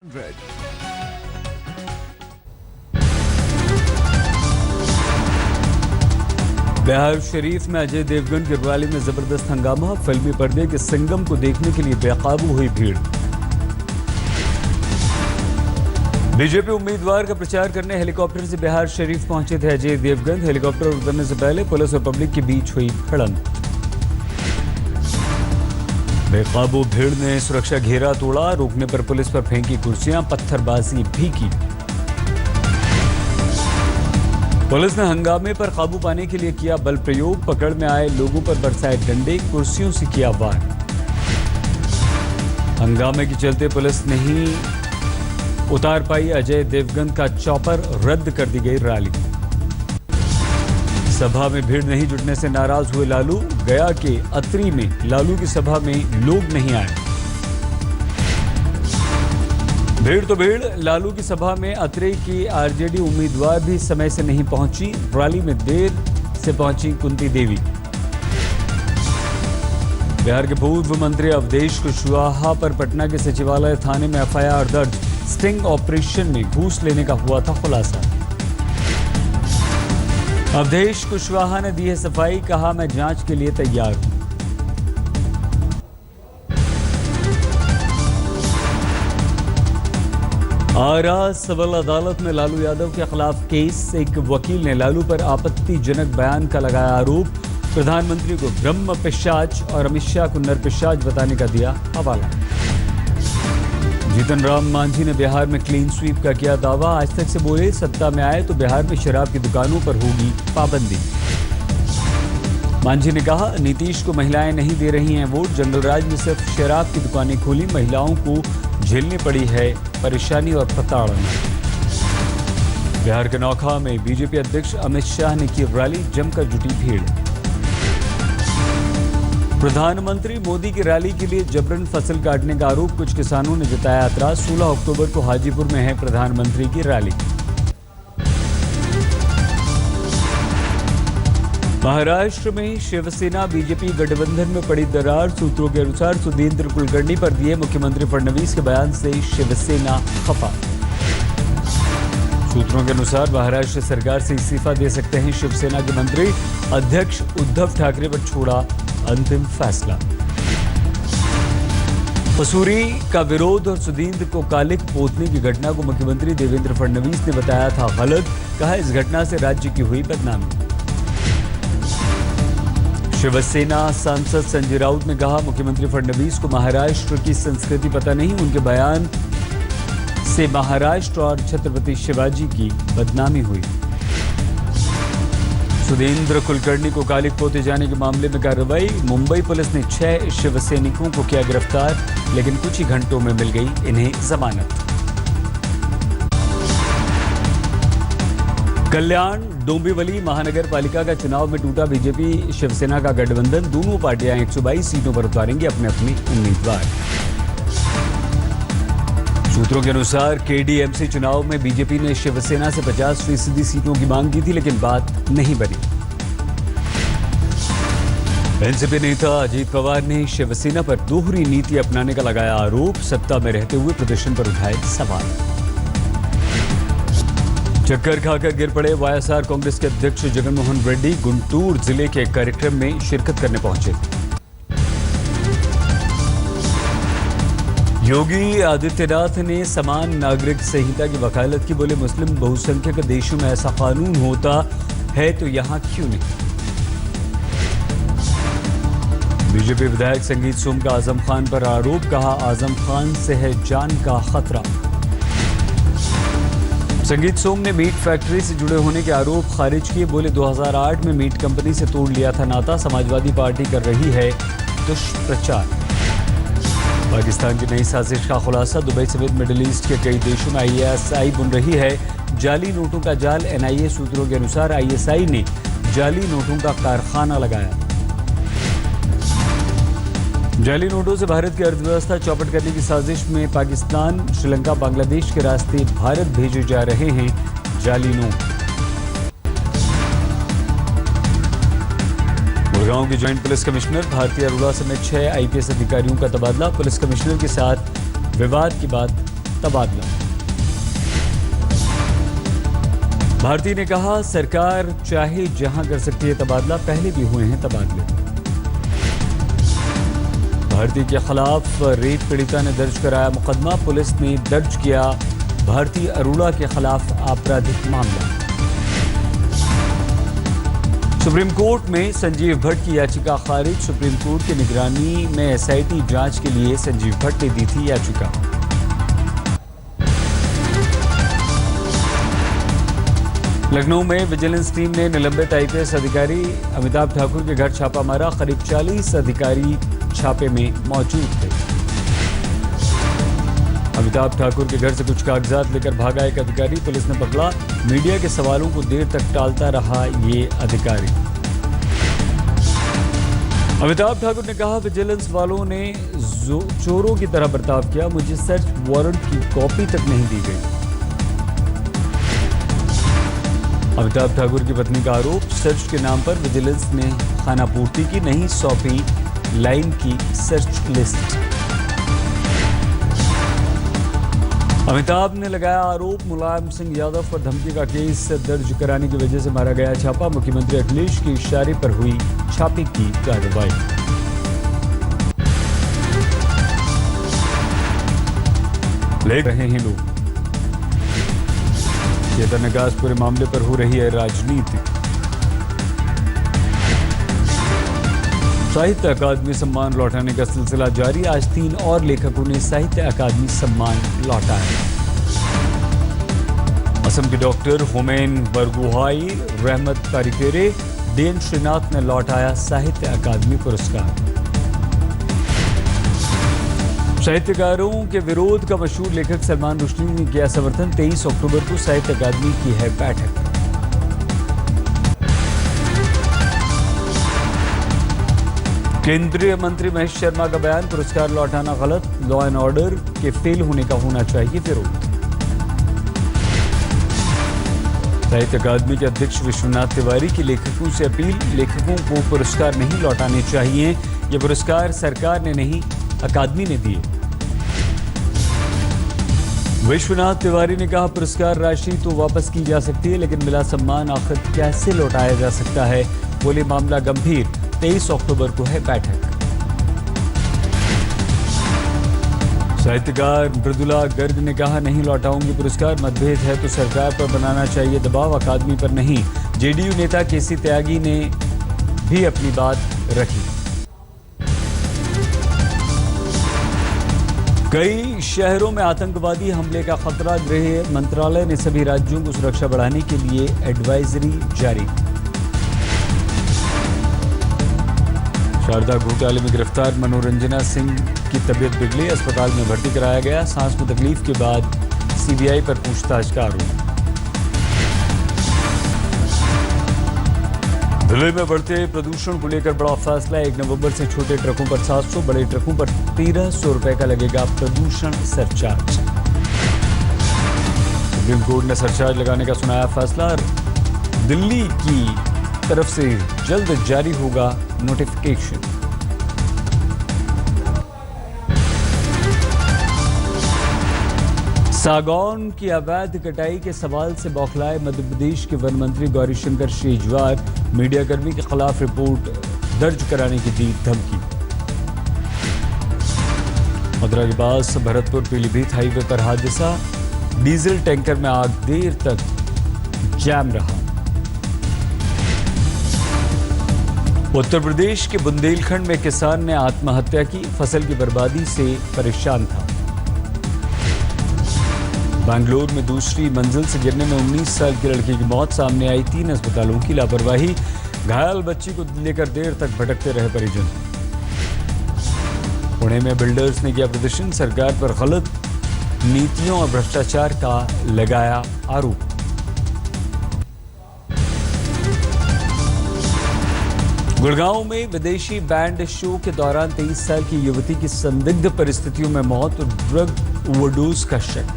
Red. Bihar Sharif में अजय देवगन की rally में जबरदस्त हंगामा। फिल्मी पर्दे के संगम को देखने के लिए बेकाबू हुई भीड़। बीजेपी उम्मीदवार का प्रचार करने हेलीकॉप्टर से बिहार शरीफ पहुंचे थे अजय देवगन। हेलीकॉप्टर उतरने से पहले पुलिस और पब्लिक के बीच हुई भिड़ंत। बेकाबू भीड़ ने सुरक्षा घेरा तोड़ा। रोकने पर पुलिस पर फेंकी कुर्सियां, पत्थरबाजी भी की। पुलिस ने हंगामे पर काबू पाने के लिए किया बल प्रयोग। पकड़ में आए लोगों पर बरसाए डंडे, कुर्सियों से किया वार। हंगामे के चलते पुलिस नहीं उतार पाई अजय देवगन का चॉपर। रद्द कर दी गई रैली। सभा में भीड़ नहीं जुटने से नाराज हुए लालू। गया के अतरी में लालू की सभा में लोग नहीं आए। भीड़ तो भीड़, लालू की सभा में अतरी की आरजेडी उम्मीदवार भी समय से नहीं पहुंची। रैली में देर से पहुंची कुंती देवी। बिहार के पूर्व मंत्री अवधेश कुशवाहा पर पटना के सचिवालय थाने में एफआईआर दर्ज। स्टिंग ऑपरेशन में घूस लेने का हुआ था खुलासा। अवधेश कुशवाहा ने दी है सफाई। कहा, मैं जांच के लिए तैयार हूं। आरा सिविल अदालत में लालू यादव के खिलाफ केस। एक वकील ने लालू पर आपत्तिजनक बयान का लगाया आरोप। प्रधानमंत्री को ब्रह्म पिशाच और अमित शाह को नर पिशाच बताने का दिया हवाला। जीतन राम मांझी ने बिहार में क्लीन स्वीप का किया दावा। आज तक से बोले, सत्ता में आए तो बिहार में शराब की दुकानों पर होगी पाबंदी। मांझी ने कहा, नीतीश को महिलाएं नहीं दे रही हैं वोट। जंगलराज में सिर्फ शराब की दुकानें खोली। महिलाओं को झेलनी पड़ी है परेशानी और प्रताड़ना। बिहार के नौखा में बीजेपी अध्यक्ष अमित शाह ने की रैली। जमकर जुटी भीड़। प्रधानमंत्री मोदी की रैली के लिए जबरन फसल काटने का आरोप। कुछ किसानों ने जताया ऐतराज। 16 अक्टूबर को हाजीपुर में है प्रधानमंत्री की रैली। महाराष्ट्र में शिवसेना बीजेपी गठबंधन में पड़ी दरार। सूत्रों के अनुसार सुधींद्र कुलकर्णी पर दिए मुख्यमंत्री फडणवीस के बयान से शिवसेना खफा। सूत्रों के अनुसार महाराष्ट्र सरकार से इस्तीफा दे सकते हैं शिवसेना के मंत्री। अध्यक्ष उद्धव ठाकरे पर छोड़ा अंतिम फैसला। पसूरी का विरोध और सुधींद्र को कालिक पोतने की घटना को मुख्यमंत्री देवेंद्र फडणवीस ने बताया था गलत। कहा, इस घटना से राज्य की हुई बदनामी। शिवसेना सांसद संजय राउत ने कहा, मुख्यमंत्री फडणवीस को महाराष्ट्र की संस्कृति पता नहीं। उनके बयान से महाराष्ट्र और छत्रपति शिवाजी की बदनामी हुई। सुधींद्र कुलकर्णी को कालिक पोते जाने के मामले में कार्रवाई। मुंबई पुलिस ने 6 शिवसैनिकों को किया गिरफ्तार, लेकिन कुछ ही घंटों में मिल गई इन्हें जमानत। कल्याण डोंबिवली महानगर पालिका का चुनाव में टूटा बीजेपी शिवसेना का गठबंधन। दोनों पार्टियां 122 सीटों पर उतारेंगी अपने अपने उम्मीदवार। सूत्रों के अनुसार केडीएमसी चुनाव में बीजेपी ने शिवसेना से 50% सीटों की मांग की थी, लेकिन बात नहीं बनी। एनसीपी नेता अजीत पवार ने शिवसेना पर दोहरी नीति अपनाने का लगाया आरोप। सत्ता में रहते हुए प्रदर्शन पर उठाए सवाल। चक्कर खाकर गिर पड़े वाईएसआर कांग्रेस के अध्यक्ष जगनमोहन रेड्डी। गुंटूर जिले के कार्यक्रम में शिरकत करने पहुंचे। योगी आदित्यनाथ ने समान नागरिक संहिता की वकालत की। बोले, मुस्लिम बहुसंख्यक देशों में ऐसा कानून होता है तो यहां क्यों नहीं। बीजेपी विधायक संगीत सोम का आजम खान पर आरोप। कहा, आजम खान से है जान का खतरा। संगीत सोम ने मीट फैक्ट्री से जुड़े होने के आरोप खारिज किए। बोले, 2008 में मीट कंपनी से तोड़ लिया था नाता। समाजवादी पार्टी कर रही है दुष्प्रचार। पाकिस्तान की नई साजिश का खुलासा। दुबई समेत मिडिल ईस्ट के कई देशों में आईएसआई बुन रही है जाली नोटों का जाल। एनआईए सूत्रों के अनुसार आईएसआई ने जाली नोटों का कारखाना लगाया। जाली नोटों से भारत की अर्थव्यवस्था चौपट करने की साजिश में पाकिस्तान, श्रीलंका, बांग्लादेश के रास्ते भारत भेजे जा रहे हैं जाली नोट। गुड़गांव के joint police commissioner Bharti Arora समेत 6 आईपीएस अधिकारियों का तबादला। पुलिस कमिश्नर के साथ विवाद के बाद तबादला। भारती ने कहा, सरकार चाहे जहां कर सकती है तबादला, पहले भी हुए हैं तबादले। भारती के खिलाफ रेप पीड़िता ने दर्ज कराया मुकदमा, पुलिस ने दर्ज किया भारती अरोड़ा के खिलाफ आपराधिक मामला। सुप्रीम कोर्ट में संजीव भट्ट की याचिका खारिज, सुप्रीम कोर्ट की निगरानी में एसआईटी जांच के लिए संजीव भट्ट ने दी थी याचिका। लखनऊ में विजिलेंस टीम ने निलंबित आईपीएस अधिकारी अमिताभ ठाकुर के घर छापा मारा, करीब 40 अधिकारी छापे में मौजूद थे। अमिताभ ठाकुर के घर से कुछ कागजात लेकर भागा एक अधिकारी, पुलिस ने पकड़ा। मीडिया के सवालों को देर तक टालता रहा ये अधिकारी। अमिताभ ठाकुर ने कहा, विजिलेंस वालों ने चोरों की तरह बर्ताव किया, मुझे सर्च वारंट की कॉपी तक नहीं दी गई। अमिताभ ठाकुर की पत्नी का आरोप, सर्च के नाम पर विजिलेंस ने खानापूर्ति की, नहीं सौंपी लाइन की सर्च लिस्ट। अमिताभ ने लगाया आरोप, मुलायम सिंह यादव पर धमकी का केस दर्ज कराने की वजह से मारा गया छापा, मुख्यमंत्री अखिलेश के इशारे पर हुई छापे की कार्रवाई। ले रहे हैं लोग, चेतन आकाश पूरे मामले पर हो रही है राजनीति। साहित्य अकादमी सम्मान लौटाने का सिलसिला जारी, आज 3 और लेखकों ने साहित्य अकादमी सम्मान लौटाया। असम के डॉक्टर होमेन बरगुहाई, रहमत कारिकेरे, देन श्रीनाथ ने लौटाया साहित्य अकादमी पुरस्कार। साहित्यकारों के विरोध का मशहूर लेखक सलमान रुश्दी ने किया समर्थन, 23 अक्टूबर को साहित्य अकादमी की है बैठक। केंद्रीय मंत्री महेश शर्मा का बयान, पुरस्कार लौटाना गलत, लॉ एंड ऑर्डर के फेल होने का होना चाहिए विरोध। साहित्य अकादमी के अध्यक्ष विश्वनाथ तिवारी की लेखकों से अपील, लेखकों को पुरस्कार नहीं लौटाने चाहिए, ये पुरस्कार सरकार ने नहीं अकादमी ने दिए। विश्वनाथ तिवारी ने कहा, पुरस्कार राशि तो वापस की जा सकती है, लेकिन मिला सम्मान आखिर कैसे लौटाया जा सकता है, बोले मामला गंभीर, 23 अक्टूबर को है बैठक। साहित्यकार मृदुला गर्ग ने कहा, नहीं लौटाऊंगी पुरस्कार, मतभेद है तो सरकार पर बनाना चाहिए दबाव, अकादमी पर नहीं। जेडीयू नेता केसी त्यागी ने भी अपनी बात रखी। कई शहरों में आतंकवादी हमले का खतरा, गृह मंत्रालय ने सभी राज्यों को सुरक्षा बढ़ाने के लिए एडवाइजरी जारी। शारदा घोटाले में गिरफ्तार मनोरंजना सिंह की तबीयत बिगड़ी, अस्पताल में भर्ती कराया गया, सांस में तकलीफ के बाद सीबीआई पर पूछताछ का आरोप। दिल्ली में बढ़ते प्रदूषण को लेकर बड़ा फैसला, 1 नवंबर से छोटे ट्रकों पर 700, बड़े ट्रकों पर 1300 रुपए का लगेगा प्रदूषण सरचार्ज। सुप्रीम कोर्ट ने सरचार्ज लगाने का सुनाया फैसला, दिल्ली की तरफ से जल्द जारी होगा नोटिफिकेशन। सागौन की अवैध कटाई के सवाल से बौखलाए मध्य प्रदेश के वन मंत्री गौरीशंकर शेजवार, मीडियाकर्मी के खिलाफ रिपोर्ट दर्ज कराने की दी धमकी। मथुरा के पास भरतपुर पीलीभीत हाईवे पर हादसा, डीजल टैंकर में आग, देर तक जैम रहा। उत्तर प्रदेश के बुंदेलखंड में किसान ने आत्महत्या की, फसल की बर्बादी से परेशान था। बेंगलुरु में दूसरी मंजिल से गिरने में 19 साल की लड़की की मौत, सामने आई 3 अस्पतालों की लापरवाही, घायल बच्ची को लेकर देर तक भटकते रहे परिजन। पुणे में बिल्डर्स ने किया प्रदर्शन, सरकार पर गलत नीतियों और भ्रष्टाचार का लगाया आरोप। गुड़गांव में विदेशी बैंड शो के दौरान 23 साल की युवती की संदिग्ध परिस्थितियों में मौत और ड्रग ओवरडोज का शक।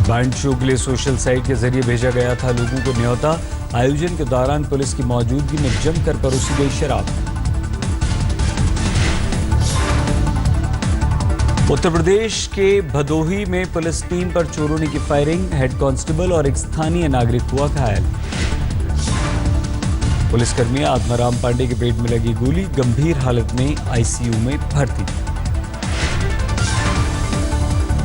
बैंड शो के लिए सोशल साइट के जरिए भेजा गया था लोगों को न्योता, आयोजन के दौरान पुलिस की मौजूदगी में जमकर परोसी गई शराब। उत्तर प्रदेश के भदोही में पुलिस टीम पर चोरों ने की फायरिंग, हेड कांस्टेबल और एक स्थानीय नागरिक हुआ घायल। पुलिसकर्मी आत्माराम पांडे के पेट में लगी गोली, गंभीर हालत में आईसीयू में भर्ती।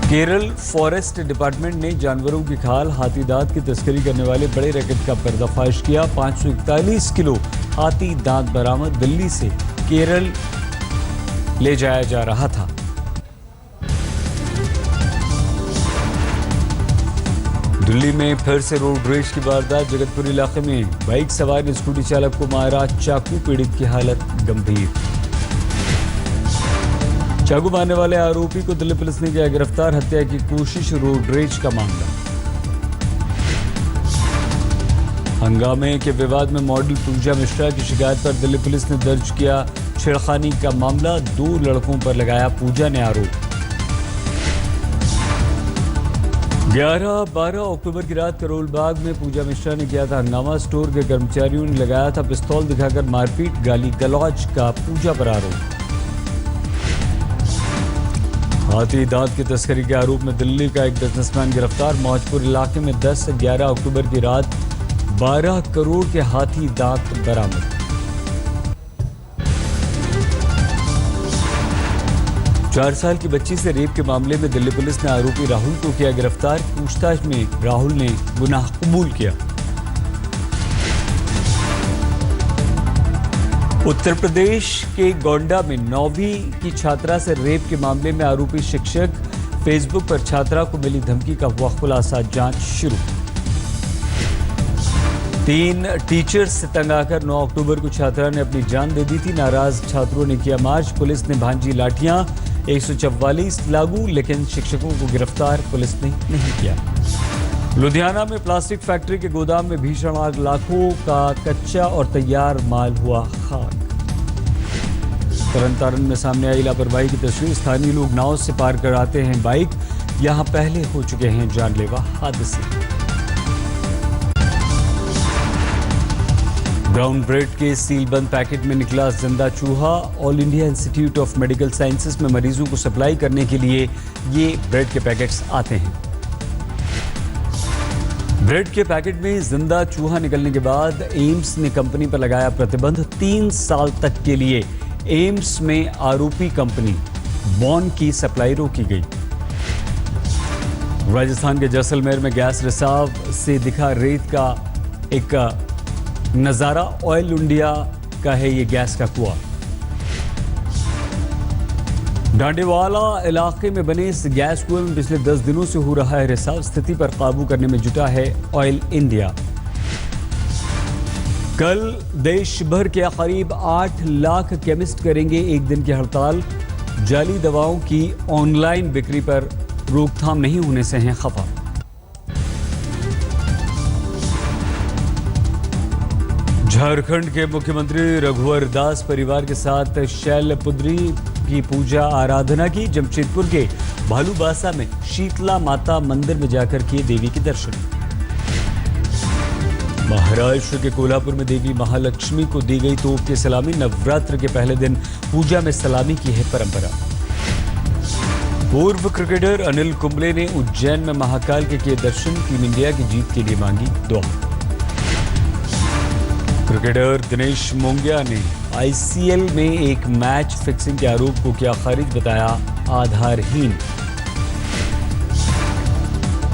केरल फॉरेस्ट डिपार्टमेंट ने जानवरों की खाल, हाथी दांत की तस्करी करने वाले बड़े रैकेट का पर्दाफाश किया। 541 किलो हाथी दांत बरामद, दिल्ली से केरल ले जाया जा रहा था। दिल्ली में फिर से रोड रेज की वारदात, जगतपुर इलाके में बाइक सवार ने स्कूटी चालक को मारा, चाकू, पीड़ित की हालत गंभीर। चाकू मारने वाले आरोपी को दिल्ली पुलिस ने किया गिरफ्तार, हत्या की कोशिश, रोड रेज का मामला। हंगामे के विवाद में मॉडल पूजा मिश्रा की शिकायत पर दिल्ली पुलिस ने दर्ज किया छेड़खानी का मामला, 2 लड़कों पर लगाया पूजा ने आरोप। 11-12 अक्टूबर की रात करोल बाग में पूजा मिश्रा ने किया था हंगामा, स्टोर के कर्मचारियों ने लगाया था पिस्तौल दिखाकर मारपीट, गाली गलौज का पूजा पर आरोप। हाथी दांत की तस्करी के आरोप में दिल्ली का एक बिजनेसमैन गिरफ्तार, मौजपुर इलाके में 10-11 अक्टूबर की रात 12 करोड़ के हाथी दांत बरामद। चार साल की बच्ची से रेप के मामले में दिल्ली पुलिस ने आरोपी राहुल को किया गिरफ्तार, पूछताछ में राहुल ने गुनाह कबूल किया। उत्तर प्रदेश के गोंडा में 9वीं की छात्रा से रेप के मामले में आरोपी शिक्षक, फेसबुक पर छात्रा को मिली धमकी का हुआ खुलासा, जांच शुरू। 3 टीचर्स से तंग आकर 9 अक्टूबर को छात्रा ने अपनी जान दे दी थी, नाराज छात्रों ने किया मार्च, पुलिस ने भांजी लाठियां, 144 लागू, लेकिन शिक्षकों को गिरफ्तार पुलिस ने नहीं किया। लुधियाना में प्लास्टिक फैक्ट्री के गोदाम में भीषण आग, लाखों का कच्चा और तैयार माल हुआ खाक। तरन तारण में सामने आई लापरवाही की तस्वीर, स्थानीय लोग नाव से पार कराते हैं बाइक, यहां पहले हो चुके हैं जानलेवा हादसे। ब्राउन ब्रेड के सीलबंद पैकेट में निकला जिंदा चूहा, all India institute of medical sciences में मरीजों को सप्लाई करने के लिए ये ब्रेड के पैकेट्स आते हैं। ब्रेड के पैकेट में जिंदा चूहा निकलने के बाद एम्स ने कंपनी पर लगाया प्रतिबंध, 3 साल तक के लिए एम्स में आरोपी कंपनी बॉन की सप्लाई रोकी गई। राजस्थान के जैसलमेर में गैस रिसाव से दिखा रेत का एक नजारा, ऑयल इंडिया का है ये गैस का कुआं। डांडेवाला इलाके में बने इस गैस कुएं में पिछले 10 दिनों से हो रहा है रिसाव, स्थिति पर काबू करने में जुटा है ऑयल इंडिया। कल देश भर के करीब 8 लाख केमिस्ट करेंगे एक दिन की हड़ताल, जाली दवाओं की ऑनलाइन बिक्री पर रोकथाम नहीं होने से हैं खफा। झारखंड के मुख्यमंत्री रघुवर दास परिवार के साथ शैलपुत्री की पूजा आराधना की, जमशेदपुर के भालूबासा में शीतला माता मंदिर में जाकर किए देवी के दर्शन। महाराष्ट्र के कोल्हापुर में देवी महालक्ष्मी को दी गई तोप की सलामी, नवरात्र के पहले दिन पूजा में सलामी की है परंपरा। पूर्व क्रिकेटर अनिल कुंबले ने उज्जैन में महाकाल के किए दर्शन, टीम इंडिया की जीत के लिए मांगी दुआ। क्रिकेटर दिनेश मोंगिया ने आईसीएल में एक मैच फिक्सिंग के आरोप को किया खारिज, बताया आधारहीन।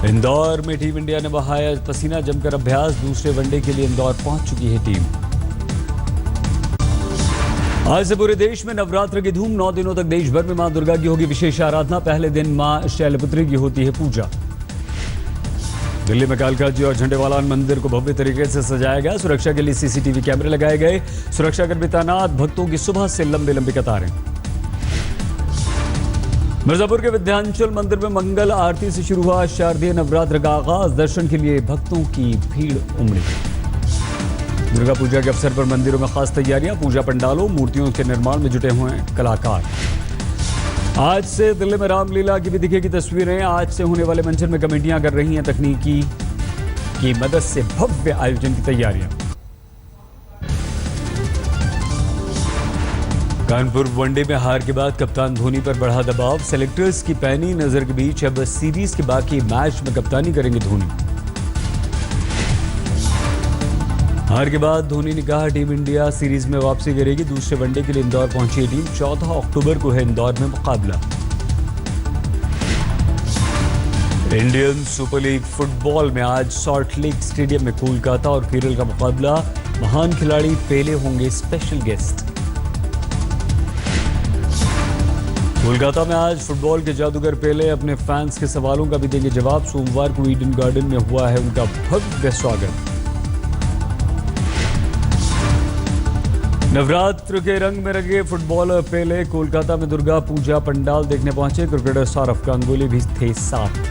इंदौर में टीम इंडिया ने बहाया पसीना, जमकर अभ्यास, दूसरे वनडे के लिए इंदौर पहुंच चुकी है टीम। आज से पूरे देश में नवरात्र की धूम, 9 दिनों तक देश भर में मां दुर्गा की होगी विशेष आराधना, पहले दिन मां शैलपुत्री की होती है पूजा। दिल्ली में कालका जी और झंडेवाला मंदिर को भव्य तरीके से सजाया गया, सुरक्षा के लिए सीसीटीवी कैमरे लगाए गए, सुरक्षाकर्मी तैनात, भक्तों की सुबह से लंबी लंबी कतारें। मिर्जापुर के विंध्याचल मंदिर में मंगल आरती से शुरू हुआ शारदीय नवरात्र का आगाज, दर्शन के लिए भक्तों की भीड़ उमड़ी। दुर्गा पूजा के अवसर पर मंदिरों में खास तैयारियां, पूजा पंडालों, मूर्तियों के निर्माण में जुटे हुए हैं कलाकार। आज से दिल्ली में रामलीला की भी दिखेगी तस्वीरें, आज से होने वाले मंचन में कमेटियां कर रही हैं तकनीकी की मदद से भव्य आयोजन की तैयारियां। कानपुर वनडे में हार के बाद कप्तान धोनी पर बढ़ा दबाव। सेलेक्टर्स की पैनी नजर के बीच अब सीरीज के बाकी मैच में कप्तानी करेंगे धोनी। हार के बाद धोनी ने कहा टीम इंडिया सीरीज में वापसी करेगी। दूसरे वनडे के लिए इंदौर पहुंची टीम। 14 अक्टूबर को है इंदौर में मुकाबला। इंडियन सुपर लीग फुटबॉल में आज सॉल्ट लेक स्टेडियम में कोलकाता और केरल का मुकाबला। महान खिलाड़ी पेले होंगे स्पेशल गेस्ट। कोलकाता में आज फुटबॉल के जादूगर पेले अपने फैंस के सवालों का भी देंगे जवाब। सोमवार को ईडन गार्डन में हुआ है उनका भव्य स्वागत। नवरात्र के रंग में रंगे फुटबॉलर पेले कोलकाता में दुर्गा पूजा पंडाल देखने पहुंचे। क्रिकेटर सौरव गांगुली भी थे साथ।